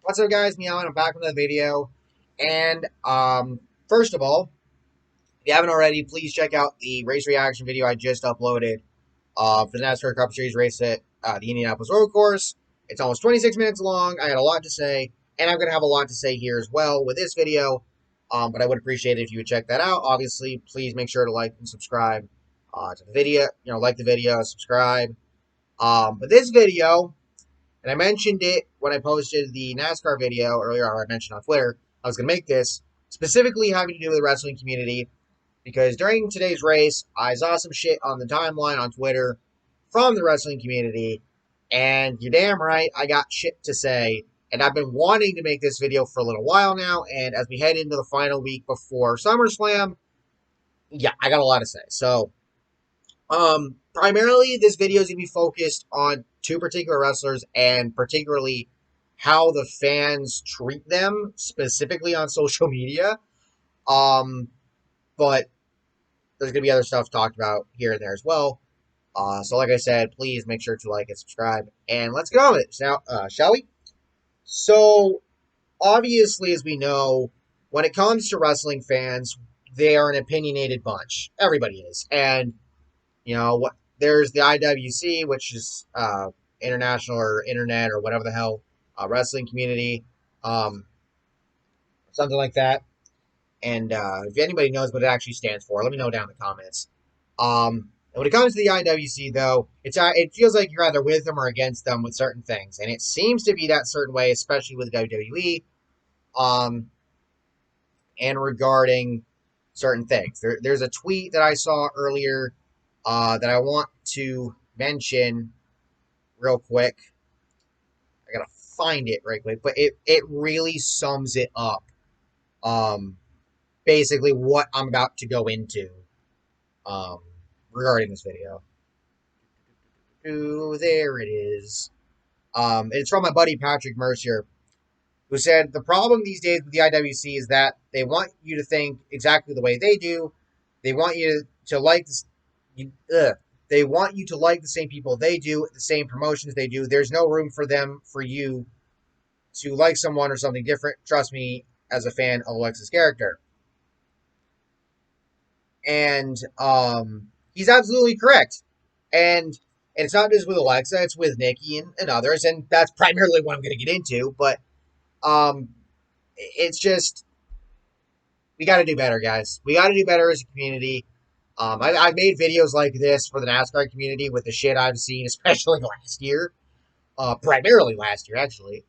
What's up, guys? Meow, and I'm back with another video. And first of all, if you haven't already, please check out the race reaction video I just uploaded for the NASCAR Cup Series race at the Indianapolis Road Course. It's almost 26 minutes long. I had a lot to say, and I'm gonna have a lot to say here as well with this video. But I would appreciate it if you would check that out. Obviously, please make sure to like and subscribe to the video. Like the video, subscribe. But this video. And I mentioned it when I posted the NASCAR video earlier, or I mentioned on Twitter. I was going to make this specifically having to do with the wrestling community because during today's race, I saw some shit on the timeline on Twitter from the wrestling community, and you're damn right, I got shit to say. And I've been wanting to make this video for a little while now, and as we head into the final week before SummerSlam, yeah, I got a lot to say. So, primarily, this video is going to be focused on two particular wrestlers and particularly how the fans treat them, specifically on social media. Um, but there's going to be other stuff talked about here and there as well. So, like I said, please make sure to like and subscribe. And let's get on with it now, shall we? So, obviously, as we know, when it comes to wrestling fans, they are an opinionated bunch. Everybody is. And what there's the IWC, which is international or internet or whatever the hell wrestling community, um, something like that. And if anybody knows what it actually stands for, let me know down in the comments. And when it comes to the IWC, though, it feels like you're either with them or against them with certain things, and it seems to be that certain way, especially with WWE, and regarding certain things. There's a tweet that I saw earlier that I want to mention real quick. I gotta find it right quick, but it really sums it up. Basically what I'm about to go into regarding this video. Ooh, there it is. It's from my buddy Patrick Mercier, who said the problem these days with the IWC is that they want you to think exactly the way they do. They want you to like this. They want you to like the same people they do, the same promotions they do. There's no room for you to like someone or something different. Trust me, as a fan of Alexa's character. And he's absolutely correct. And it's not just with Alexa, it's with Nikki and others, and that's primarily what I'm going to get into. But it's just, we got to do better, guys. We got to do better as a community. I've made videos like this for the NASCAR community with the shit I've seen, especially last year. Primarily last year, actually.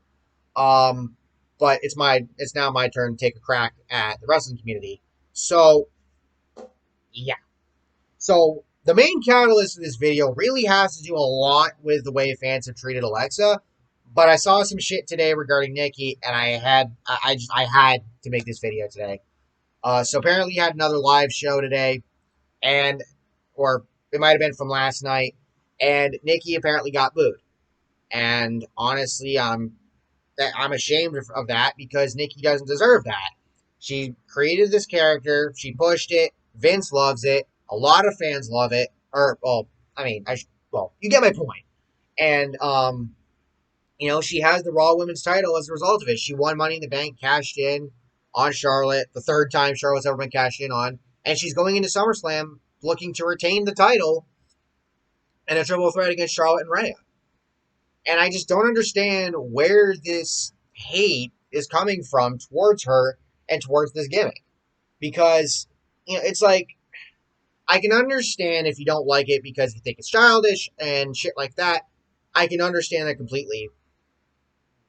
But it's now my turn to take a crack at the wrestling community. So, yeah. So, the main catalyst of this video really has to do a lot with the way fans have treated Alexa. But I saw some shit today regarding Nikki, and I had to make this video today. So apparently he had another live show today, or it might have been from last night, and Nikki apparently got booed. And honestly, I'm ashamed of that because Nikki doesn't deserve that. She created this character, she pushed it, Vince loves it, a lot of fans love it, you get my point. And she has the Raw Women's title as a result of it. She won Money in the Bank, cashed in on Charlotte, the third time Charlotte's ever been cashed in on, and she's going into SummerSlam looking to retain the title in a triple threat against Charlotte and Rhea. And I just don't understand where this hate is coming from towards her and towards this gimmick. Because, it's like, I can understand if you don't like it because you think it's childish and shit like that. I can understand that completely.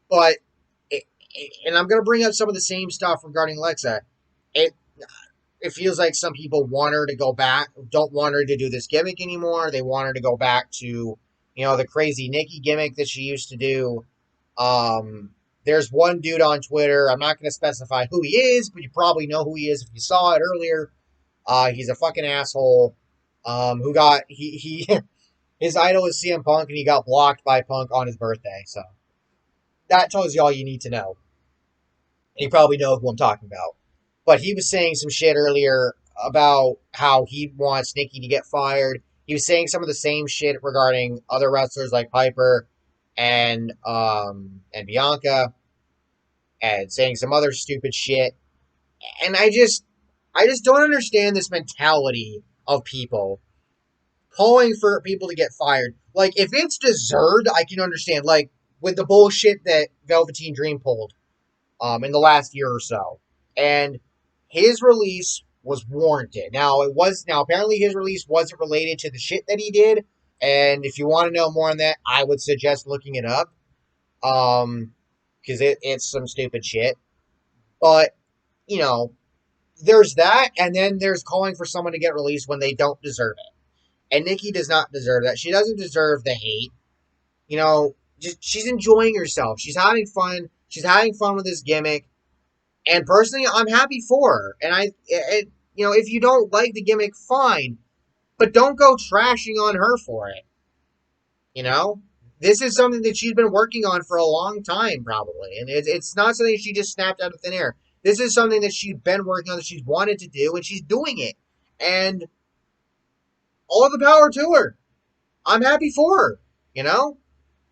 But, and I'm going to bring up some of the same stuff regarding Alexa. It feels like some people want her to go back, don't want her to do this gimmick anymore. They want her to go back to, the crazy Nikki gimmick that she used to do. There's one dude on Twitter, I'm not going to specify who he is, but you probably know who he is if you saw it earlier. He's a fucking asshole, who got, his idol is CM Punk, and he got blocked by Punk on his birthday, so that tells you all you need to know. And you probably know who I'm talking about. But he was saying some shit earlier about how he wants Nikki to get fired. He was saying some of the same shit regarding other wrestlers like Piper and Bianca. and saying some other stupid shit. And I just don't understand this mentality of people calling for people to get fired. Like, if it's deserved, I can understand. Like, with the bullshit that Velveteen Dream pulled in the last year or so. And his release was warranted. Now apparently his release wasn't related to the shit that he did. And if you want to know more on that, I would suggest looking it up. Because it's some stupid shit. But, you know, there's that, and then there's calling for someone to get released when they don't deserve it. And Nikki does not deserve that. She doesn't deserve the hate. You know, just she's enjoying herself. She's having fun. She's having fun with this gimmick. And personally, I'm happy for her. And if you don't like the gimmick, fine, but don't go trashing on her for it. You know, this is something that she's been working on for a long time, probably, and it's not something she just snapped out of thin air. This is something that she's been working on, that she's wanted to do, and she's doing it. And all the power to her. I'm happy for her. You know,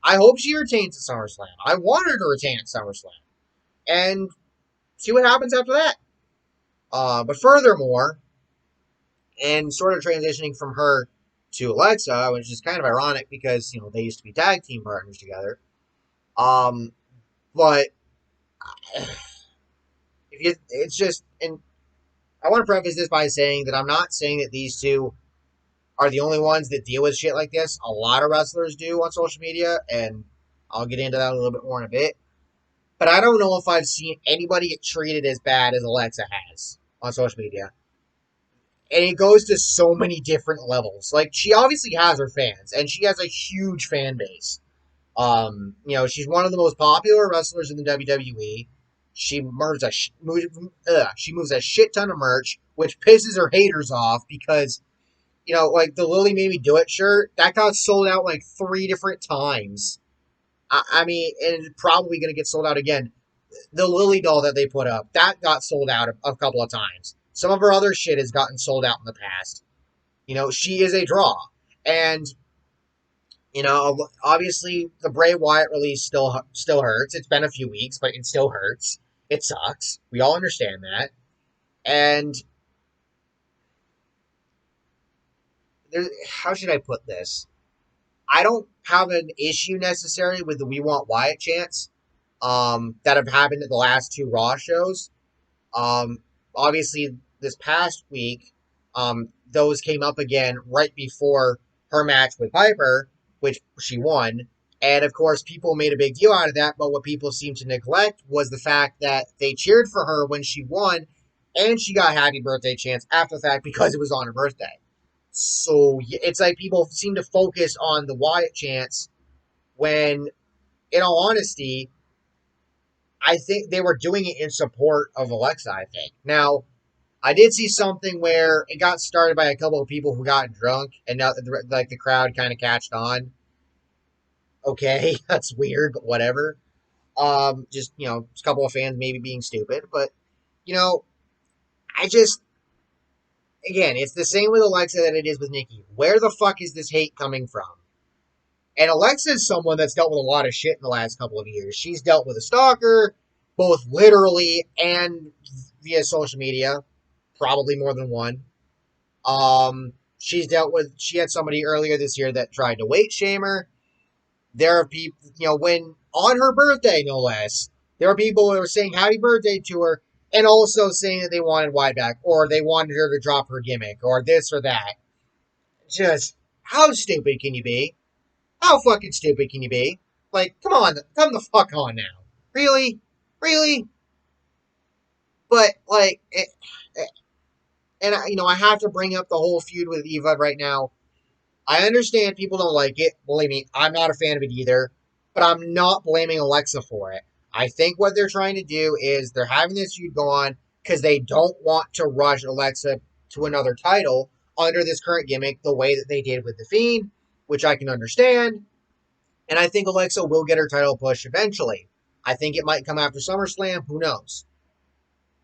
I hope she retains at SummerSlam. I want her to retain at SummerSlam, and see what happens after that. But furthermore, and sort of transitioning from her to Alexa, which is kind of ironic because they used to be tag team partners together. But it's just, and I want to preface this by saying that I'm not saying that these two are the only ones that deal with shit like this. A lot of wrestlers do on social media, and I'll get into that a little bit more in a bit. But I don't know if I've seen anybody get treated as bad as Alexa has on social media. And it goes to so many different levels. Like, she obviously has her fans, and she has a huge fan base. She's one of the most popular wrestlers in the WWE. She moves a shit ton of merch, which pisses her haters off because, like the Lily Made Me Do It shirt, that got sold out like 3 different times. I mean, and it's probably going to get sold out again. The Lily doll that they put up, that got sold out a couple of times. Some of her other shit has gotten sold out in the past. She is a draw. And, obviously the Bray Wyatt release still hurts. It's been a few weeks, but it still hurts. It sucks. We all understand that. And how should I put this? I don't have an issue necessarily with the "We Want Wyatt" chants that have happened at the last 2 Raw shows. Um, Obviously, this past week, those came up again right before her match with Piper, which she won. And of course, people made a big deal out of that. But what people seemed to neglect was the fact that they cheered for her when she won, and she got happy birthday chants after the fact because it was on her birthday. So it's like people seem to focus on the Wyatt chants when, in all honesty, I think they were doing it in support of Alexa, I think. Now, I did see something where it got started by a couple of people who got drunk, and now the crowd kind of catched on. Okay, that's weird, but whatever. Just a couple of fans maybe being stupid, but you know, I just again, it's the same with Alexa that it is with Nikki. Where the fuck is this hate coming from? And Alexa is someone that's dealt with a lot of shit in the last couple of years. She's dealt with a stalker, both literally and via social media, probably more than one. She had somebody earlier this year that tried to weight shame her. There are people, when on her birthday, no less, there are people who were saying happy birthday to her and also saying that they wanted Wyatt back or they wanted her to drop her gimmick or this or that. Just, how stupid can you be? How fucking stupid can you be? Like, come the fuck on now. Really? Really? But, like, and I have to bring up the whole feud with Eva right now. I understand people don't like it. Believe me, I'm not a fan of it either. But I'm not blaming Alexa for it. I think what they're trying to do is they're having this feud go on because they don't want to rush Alexa to another title under this current gimmick the way that they did with The Fiend, which I can understand. And I think Alexa will get her title push eventually. I think it might come after SummerSlam. Who knows?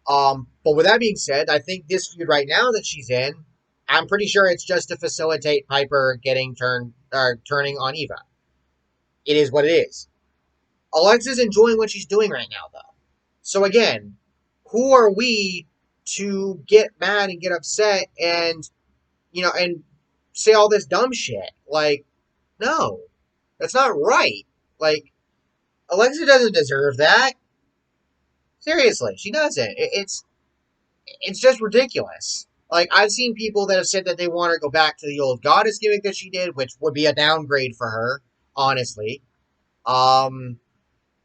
But with that being said, I think this feud right now that she's in, I'm pretty sure it's just to facilitate Piper turning on Eva. It is what it is. Alexa's enjoying what she's doing right now, though. So again, who are we to get mad and get upset and and say all this dumb shit? Like, no, that's not right. Like, Alexa doesn't deserve that. Seriously, she doesn't. It's just ridiculous. Like, I've seen people that have said that they want her to go back to the old goddess gimmick that she did, which would be a downgrade for her, honestly. Um,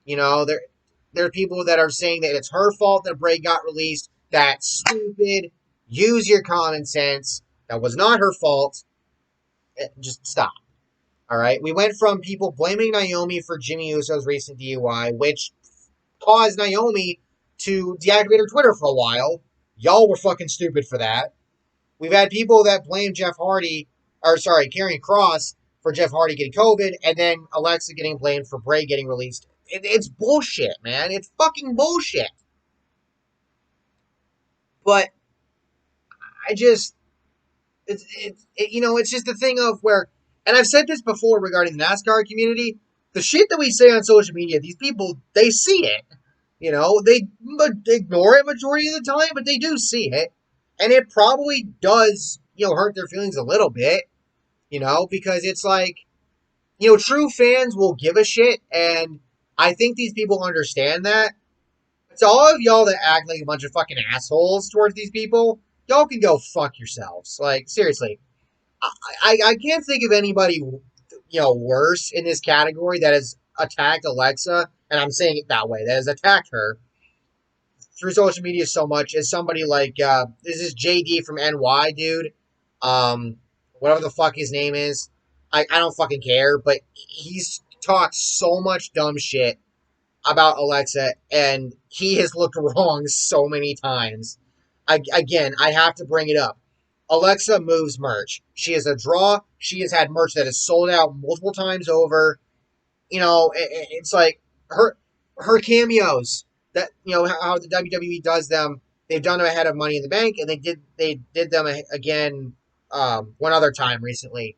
there are people that are saying that it's her fault that Bray got released. That's stupid. Use your common sense. That was not her fault. Just stop. All right. We went from people blaming Naomi for Jimmy Uso's recent DUI, which caused Naomi to deactivate her Twitter for a while. Y'all were fucking stupid for that. We've had people that blame Karrion Kross for Jeff Hardy getting COVID, and then Alexa getting blamed for Bray getting released. It's bullshit, man. It's fucking bullshit. But I just, it's just the thing of where, and I've said this before regarding the NASCAR community, the shit that we say on social media, these people, they see it. They ignore it majority of the time, but they do see it. And it probably does, hurt their feelings a little bit, because it's like, true fans will give a shit, and I think these people understand that. To all of y'all that act like a bunch of fucking assholes towards these people, y'all can go fuck yourselves. Like, seriously. I can't think of anybody, worse in this category that has attacked Alexa, and I'm saying it that way, that has attacked her through social media so much as somebody like, this is JD from NY, dude. Um, Whatever the fuck his name is. I don't fucking care, but he's talked so much dumb shit about Alexa, and he has looked wrong so many times. Again, I have to bring it up. Alexa moves merch. She is a draw. She has had merch that is sold out multiple times over. It's like her cameos that how the WWE does them. They've done them ahead of Money in the Bank, and they did them again one other time recently.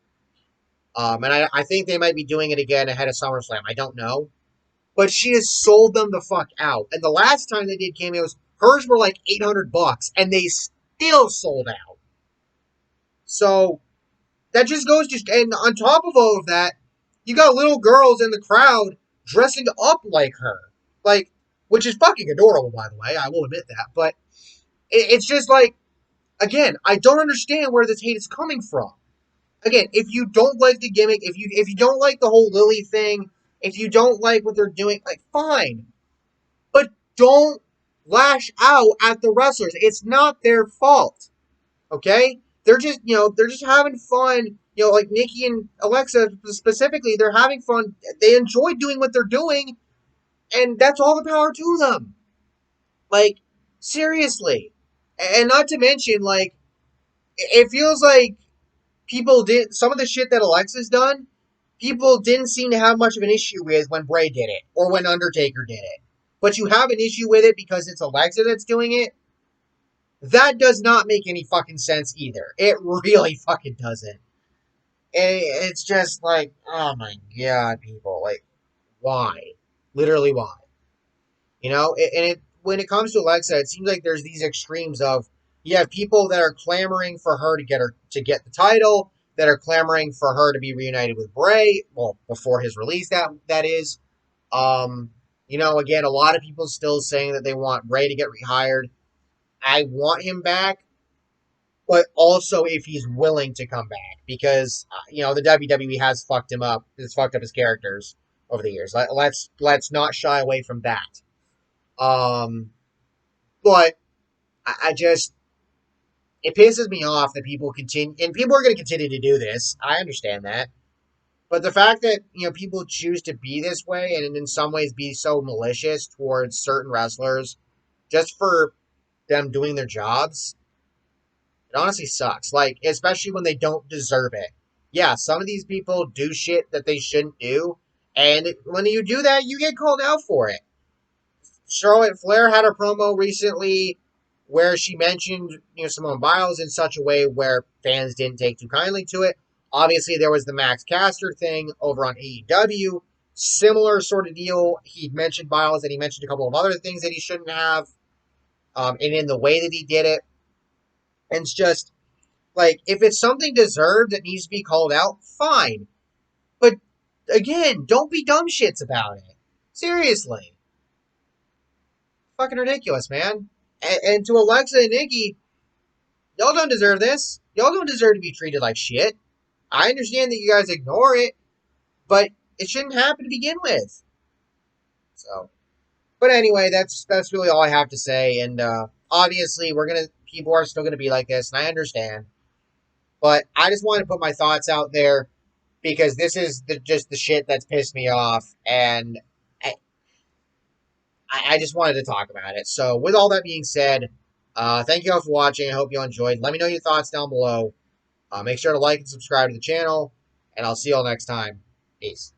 And I think they might be doing it again ahead of SummerSlam. I don't know. But she has sold them the fuck out. And the last time they did cameos, hers were like $800, and they still sold out. So that just goes to, and on top of all of that, you got little girls in the crowd dressing up like her, like, which is fucking adorable, by the way. I will admit that, but it's just like, again, I don't understand where this hate is coming from. Again, if you don't like the gimmick, if you don't like the whole Lily thing, if you don't like what they're doing, like, fine, but don't lash out at the wrestlers. It's not their fault. Okay? They're just having fun. Like Nikki and Alexa specifically, they're having fun. They enjoy doing what they're doing, and that's all the power to them. Like, seriously. And not to mention, like, it feels like people did some of the shit that Alexa's done, people didn't seem to have much of an issue with when Bray did it, or when Undertaker did it. But you have an issue with it because it's Alexa that's doing it. That does not make any fucking sense either. It really fucking doesn't. It's just like, oh my god, people. Like, why? Literally, why? When it comes to Alexa, it seems like there's these extremes of, you have people that are clamoring for her to get the title, that are clamoring for her to be reunited with Bray, well, before his release, that is. Again, a lot of people still saying that they want Bray to get rehired. I want him back, but also if he's willing to come back, because the WWE has fucked him up. It's fucked up his characters over the years. Let's not shy away from that. But I just, it pisses me off that people continue, and people are going to continue to do this. I understand that. But the fact that, people choose to be this way, and in some ways be so malicious towards certain wrestlers just for them doing their jobs, it honestly sucks. Like, especially when they don't deserve it. Yeah, some of these people do shit that they shouldn't do, and when you do that, you get called out for it. Charlotte Flair had a promo recently where she mentioned, Simone Biles in such a way where fans didn't take too kindly to it. Obviously, there was the Max Caster thing over on AEW. Similar sort of deal. He mentioned Miles, and he mentioned a couple of other things that he shouldn't have, and in the way that he did it. And it's just like, if it's something deserved that needs to be called out, fine. But again, don't be dumb shits about it. Seriously, fucking ridiculous, man. And to Alexa and Nikki, y'all don't deserve this. Y'all don't deserve to be treated like shit. I understand that you guys ignore it, but it shouldn't happen to begin with. So, but anyway, that's really all I have to say. And obviously, people are still gonna be like this, and I understand. But I just wanted to put my thoughts out there because this is just the shit that's pissed me off, and I, I just wanted to talk about it. So, with all that being said, thank you all for watching. I hope you all enjoyed. Let me know your thoughts down below. Make sure to like and subscribe to the channel, and I'll see you all next time. Peace.